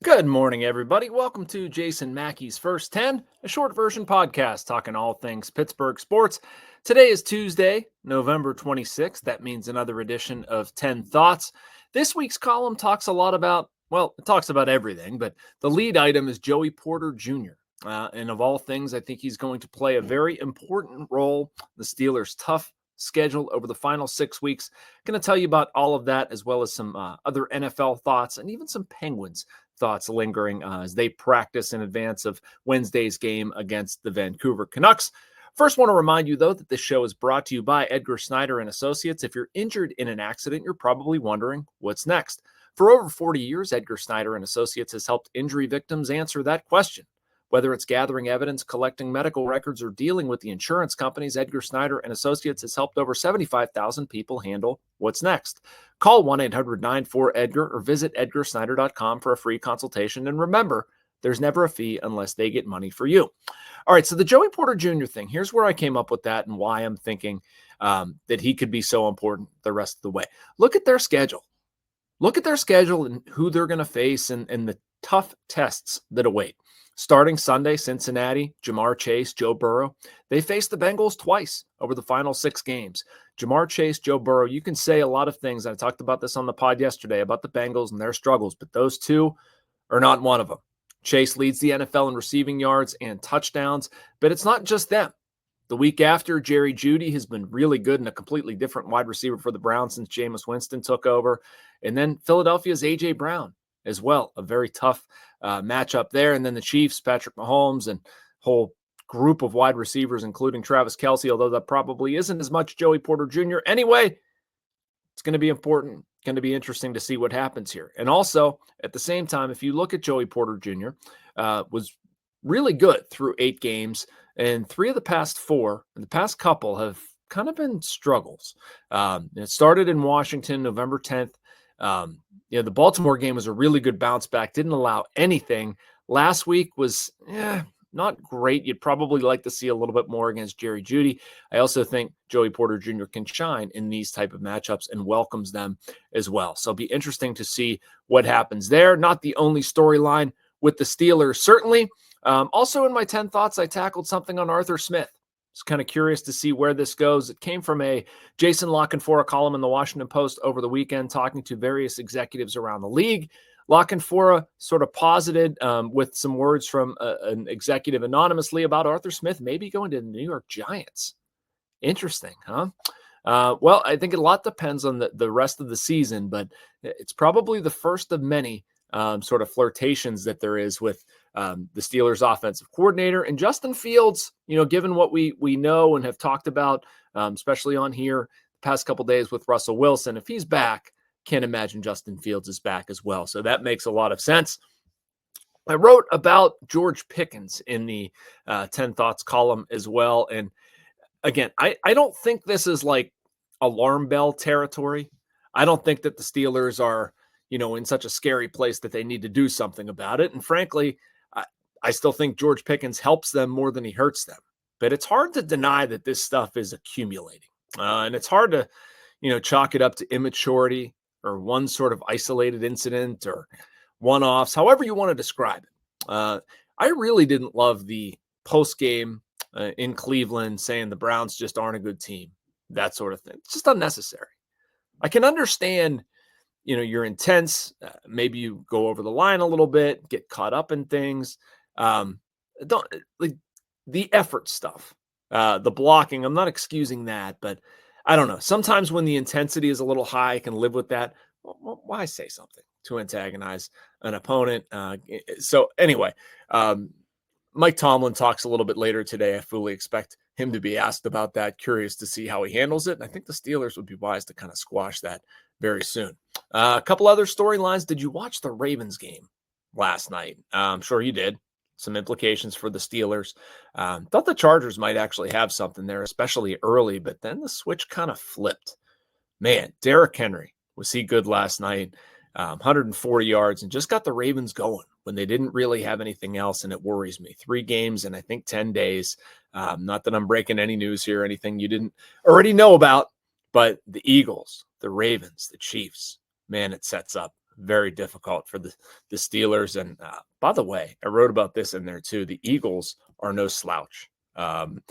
Good morning, everybody. Welcome to Jason Mackey's First 10, a short version podcast talking all things Pittsburgh sports. Today is Tuesday, November 26th. That means another edition of 10 Thoughts. This week's column talks a lot about, well, it talks about everything, but the lead item is Joey Porter Jr. And of all things, I think he's going to play a very important role in the Steelers' tough schedule over the final 6 weeks. Going to tell you about all of that, as well as some other NFL thoughts and even some Penguins thoughts lingering as they practice in advance of Wednesday's game against the Vancouver Canucks. First, want to remind you, though, that this show is brought to you by Edgar Snyder and Associates. If you're injured in an accident, you're probably wondering what's next. For over 40 years, Edgar Snyder and Associates has helped injury victims answer that question. Whether it's gathering evidence, collecting medical records, or dealing with the insurance companies, Edgar Snyder and Associates has helped over 75,000 people handle what's next. Call 1-800-94-EDGAR or visit edgarsnyder.com for a free consultation. And remember, there's never a fee unless they get money for you. All right, so the Joey Porter Jr. thing, here's where I came up with that and why I'm thinking that he could be so important the rest of the way. Look at their schedule. Look at their schedule and who they're going to face and the tough tests that await. Starting Sunday, Cincinnati, Jamar Chase, Joe Burrow. They face the Bengals twice over the final 6 games. Jamar Chase, Joe Burrow, you can say a lot of things. I talked about this on the pod yesterday about the Bengals and their struggles, but those two are not one of them. Chase leads the NFL in receiving yards and touchdowns, but it's not just them. The week after, Jerry Jeudy has been really good and a completely different wide receiver for the Browns since Jameis Winston took over. And then Philadelphia's A.J. Brown as well, a very tough matchup there. And then the Chiefs, Patrick Mahomes, and whole group of wide receivers, including Travis Kelce, although that probably isn't as much Joey Porter Jr. Anyway, it's going to be important, going to be interesting to see what happens here. And also, at the same time, if you look at Joey Porter Jr., was really good through 8 games, and 3 of the past 4, and the past couple have kind of been struggles. It started in Washington, November 10th. The Baltimore game was a really good bounce back, didn't allow anything. Last week was not great. You'd probably like to see a little bit more against Jerry Jeudy. I also think Joey Porter Jr. can shine in these type of matchups and welcomes them as well. So it'll be interesting to see what happens there. Not the only storyline with the Steelers, certainly. Also in my 10 thoughts, I tackled something on Arthur Smith. Just kind of curious to see where this goes. It came from a Jason Lockenfora column in the Washington Post over the weekend, talking to various executives around the league. Lockenfora sort of posited with some words from an executive anonymously about Arthur Smith maybe going to the New York Giants. Interesting, huh? Well, I think a lot depends on the rest of the season, but it's probably the first of many sort of flirtations that there is with the Steelers offensive coordinator. And Justin Fields, given what we know and have talked about, especially on here the past couple days with Russell Wilson, if he's back, can't imagine Justin Fields is back as well. So that makes a lot of sense. I wrote about George Pickens in the 10 Thoughts column as well. And again, I don't think this is like alarm bell territory. I don't think that the Steelers are, in such a scary place that they need to do something about it. And frankly, I still think George Pickens helps them more than he hurts them. But it's hard to deny that this stuff is accumulating. And it's hard to, chalk it up to immaturity or one sort of isolated incident or one-offs, however you want to describe it. I really didn't love the post-game in Cleveland saying the Browns just aren't a good team, that sort of thing. It's just unnecessary. I can understand you're intense. Maybe you go over the line a little bit, get caught up in things. Don't like the effort stuff, the blocking. I'm not excusing that, but I don't know. Sometimes when the intensity is a little high, I can live with that. Well, why say something to antagonize an opponent? So anyway, Mike Tomlin talks a little bit later today. I fully expect him to be asked about that. Curious to see how he handles it. And I think the Steelers would be wise to kind of squash that very soon. A couple other storylines. Did you watch the Ravens game last night? I'm sure you did. Some implications for the Steelers. Thought the Chargers might actually have something there, especially early, but then the switch kind of flipped. Man, Derrick Henry, was he good last night? 140 yards and just got the Ravens going when they didn't really have anything else, and it worries me. 3 games in, I think, 10 days. Not that I'm breaking any news here or anything you didn't already know about, but the Eagles, the Ravens, the Chiefs, man, it sets up very difficult for the Steelers. And by the way, I wrote about this in there too. The Eagles are no slouch. Kind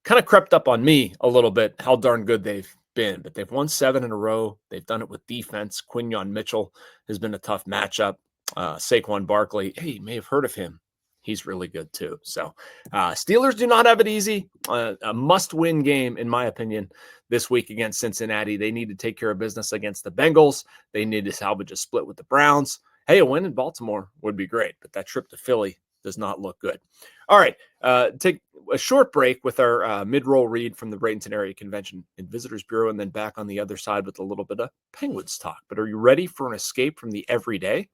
of crept up on me a little bit how darn good they've been, but they've won 7 in a row. They've done it with defense. Quinyon Mitchell has been a tough matchup. Saquon Barkley, hey, you may have heard of him. He's really good too. So Steelers do not have it easy. A must-win game, in my opinion, this week against Cincinnati. They need to take care of business against the Bengals. They need to salvage a split with the Browns. Hey, a win in Baltimore would be great, but that trip to Philly does not look good. All right, take a short break with our mid-roll read from the Bradenton Area Convention and Visitors Bureau, and then back on the other side with a little bit of Penguins talk. But are you ready for an escape from the everyday?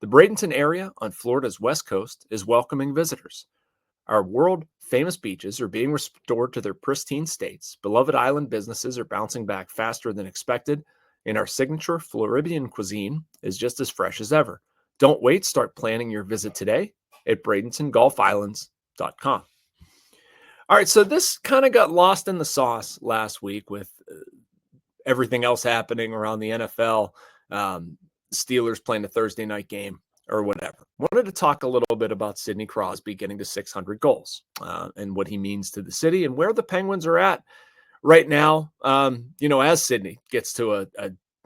The Bradenton area on Florida's west coast is welcoming visitors. Our world-famous beaches are being restored to their pristine states. Beloved island businesses are bouncing back faster than expected, and our signature Floridian cuisine is just as fresh as ever. Don't wait. Start planning your visit today at BradentonGolfIslands.com. All right, so this kind of got lost in the sauce last week with everything else happening around the NFL. Steelers playing a Thursday night game or whatever. Wanted to talk a little bit about Sidney Crosby getting to 600 goals and what he means to the city and where the Penguins are at right now. As Sidney gets to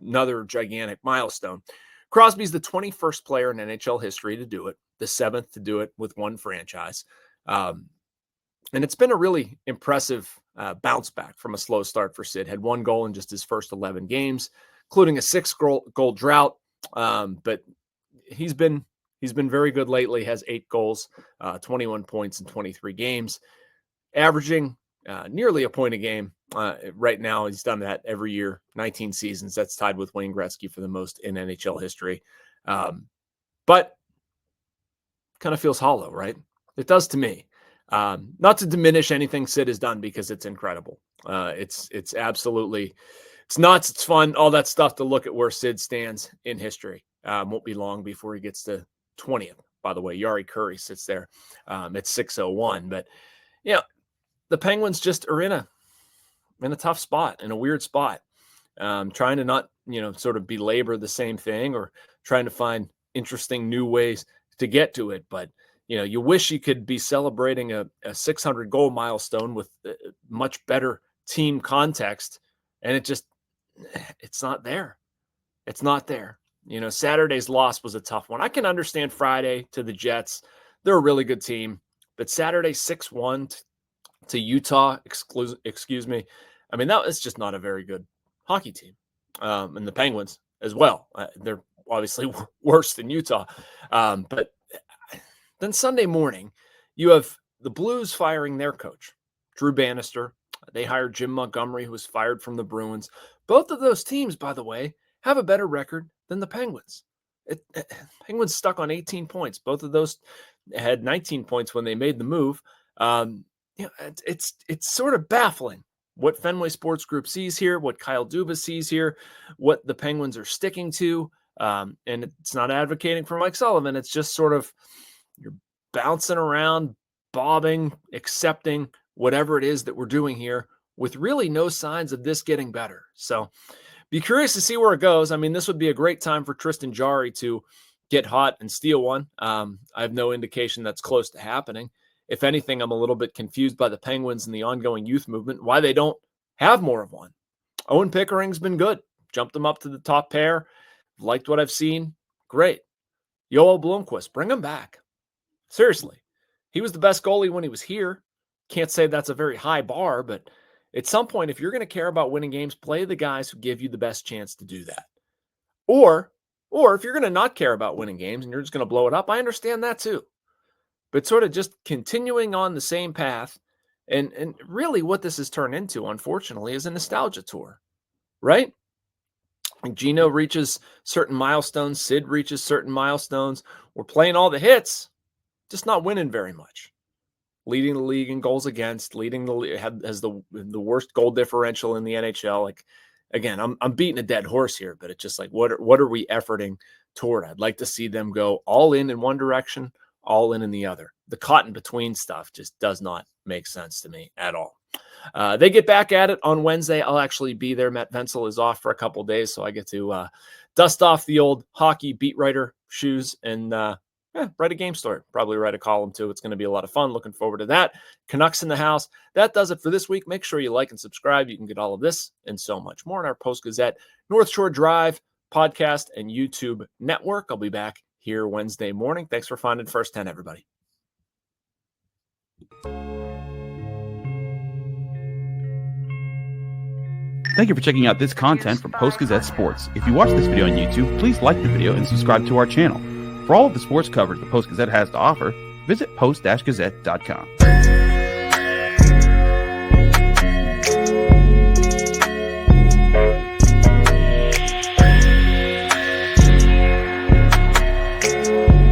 another gigantic milestone, Crosby's the 21st player in NHL history to do it, the 7th to do it with one franchise. And it's been a really impressive bounce back from a slow start for Sid. Had 1 goal in just his first 11 games, including a 6-goal drought. But he's been very good lately, has 8 goals, 21 points in 23 games, averaging nearly a point a game. Right now, he's done that every year, 19 seasons. That's tied with Wayne Gretzky for the most in NHL history. But kind of feels hollow, right? It does to me. Not to diminish anything Sid has done because it's incredible. It's absolutely, it's nuts. It's fun. All that stuff to look at where Sid stands in history. Won't be long before he gets to 20th. By the way, Yari Curry sits there at 601. But the Penguins just are in a tough spot, in a weird spot. Trying to not sort of belabor the same thing or trying to find interesting new ways to get to it. But you wish you could be celebrating a 600 goal milestone with much better team context. And it's not there. It's not there. Saturday's loss was a tough one. I can understand Friday to the Jets. They're a really good team. But Saturday, 6-1 to Utah, excuse me. I mean, that was just not a very good hockey team. And the Penguins as well. They're obviously worse than Utah. But then Sunday morning, you have the Blues firing their coach, Drew Bannister. They hired Jim Montgomery, who was fired from the Bruins. Both of those teams, by the way, have a better record than the Penguins. Penguins stuck on 18 points. Both of those had 19 points when they made the move. It's sort of baffling what Fenway Sports Group sees here, what Kyle Dubas sees here, what the Penguins are sticking to. And it's not advocating for Mike Sullivan. It's just sort of you're bouncing around, bobbing, accepting whatever it is that we're doing here with really no signs of this getting better. So be curious to see where it goes. I mean, this would be a great time for Tristan Jarry to get hot and steal one. I have no indication that's close to happening. If anything, I'm a little bit confused by the Penguins and the ongoing youth movement, why they don't have more of one. Owen Pickering's been good. Jumped them up to the top pair. Liked what I've seen. Great. Yoel Blomqvist, bring him back. Seriously. He was the best goalie when he was here. Can't say that's a very high bar, but at some point, if you're going to care about winning games, play the guys who give you the best chance to do that. Or if you're going to not care about winning games and you're just going to blow it up, I understand that too. But sort of just continuing on the same path, and really what this has turned into, unfortunately, is a nostalgia tour, right? Gino reaches certain milestones. Sid reaches certain milestones. We're playing all the hits, just not winning very much. Leading the league in goals against, leading the league, has the worst goal differential in the NHL. Like, again, I'm beating a dead horse here, but it's just like, what are we efforting toward? I'd like to see them go all in one direction, all in the other. The caught in between stuff just does not make sense to me at all. They get back at it on Wednesday. I'll actually be there. Matt Venzel is off for a couple of days, so I get to dust off the old hockey beat writer shoes and write a game story. Probably write a column too. It's going to be a lot of fun. Looking forward to that. Canucks in the house. That does it for this week. Make sure you like and subscribe. You can get all of this and so much more on our Post-Gazette North Shore Drive podcast and YouTube network. I'll be back here Wednesday morning. Thanks for finding First 10, everybody. Thank you for checking out this content from Post-Gazette Sports. If you watch this video on YouTube, please like the video and subscribe to our channel. For all of the sports coverage the Post-Gazette has to offer, visit post-gazette.com.